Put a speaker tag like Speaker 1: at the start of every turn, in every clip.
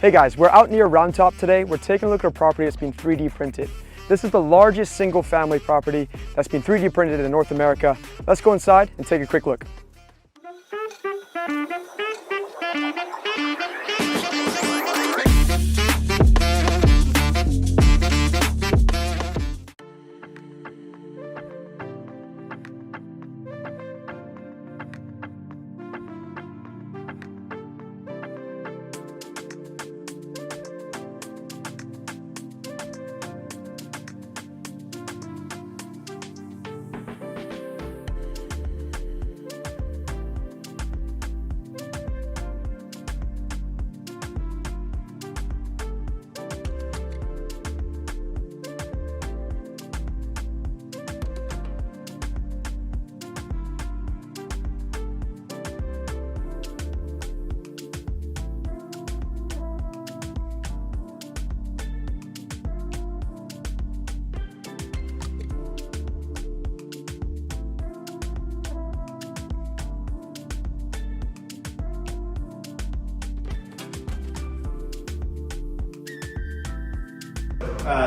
Speaker 1: Hey guys, we're out near Round Top today. We're taking a look at a property that's been 3D printed. This is the largest single family property that's been 3D printed in North America. Let's go inside and take a quick look.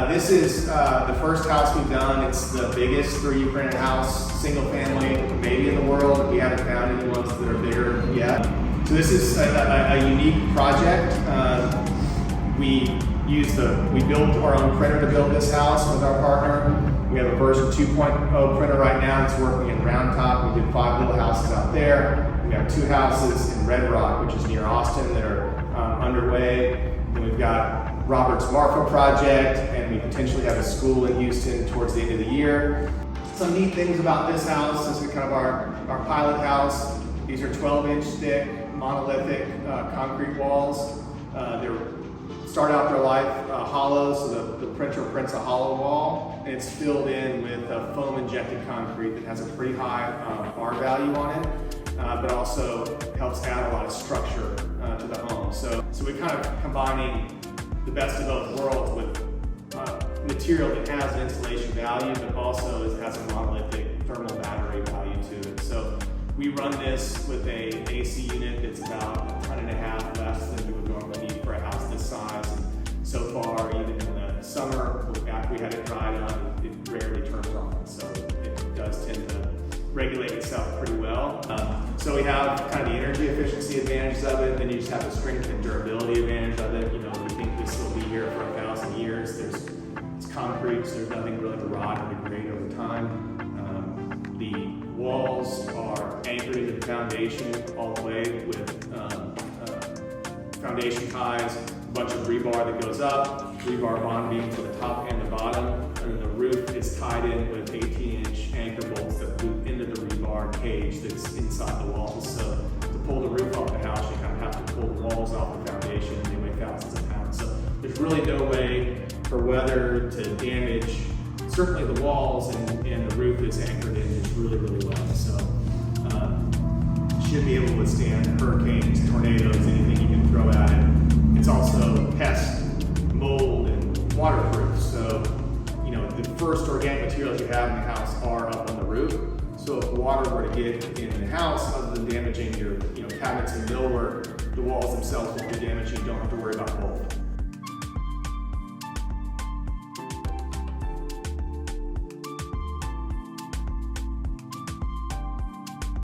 Speaker 2: This is the first house we've done. It's the biggest 3D printed house, single family, maybe in the world. We haven't found any ones that are bigger yet. So this is a unique project. We built our own printer to build this house with our partner. We have a version 2.0 printer right now. It's working in Round Top. We did 5 little houses out there. We have 2 houses in Red Rock, which is near Austin, that are underway. Then we've got Robert's Marfa project, and we potentially have a school in Houston towards the end of the year. Some neat things about this house, this is kind of our pilot house. These are 12-inch thick, monolithic concrete walls. They start out their life hollow, so the printer prints a hollow wall, and it's filled in with foam-injected concrete that has a pretty high R value on it, but also helps add a lot of structure to the home. So we're kind of combining the best of both worlds with material that has an insulation value, but also has a monolithic thermal battery value to it. So we run this with a AC unit that's about a ton and a half less than you would normally need for a house this size. And so far, even in the summer, after we had it dried on, it rarely turns on. So it does tend to regulate itself pretty well. So we have kind of the energy efficiency advantages of it, then you just have the strength and durability advantage of it. You know, we think this will be here for 1,000 years. It's concrete, so there's nothing really to rot or degrade over time. The walls are anchored into the foundation all the way with foundation ties, a bunch of rebar that goes up, rebar bond beams to the top and the bottom, and then the roof is tied in with 18-inch anchor bolts that loop into the rebar cage that's inside the walls. So to pull the roof off the house, you kind of have to pull the walls off the foundation, and they weigh thousands of pounds. So there's really no way for weather to damage certainly the walls, and the roof is anchored in just really, really well. So should be able to withstand hurricanes, tornadoes, anything you can throw at it. It's also pest, mold, and waterproof. So, you know, the first organic materials you have in the house are up on the roof. So if water were to get in the house, other than damaging your cabinets and millwork, the walls themselves won't be damaged. You don't have to worry about mold.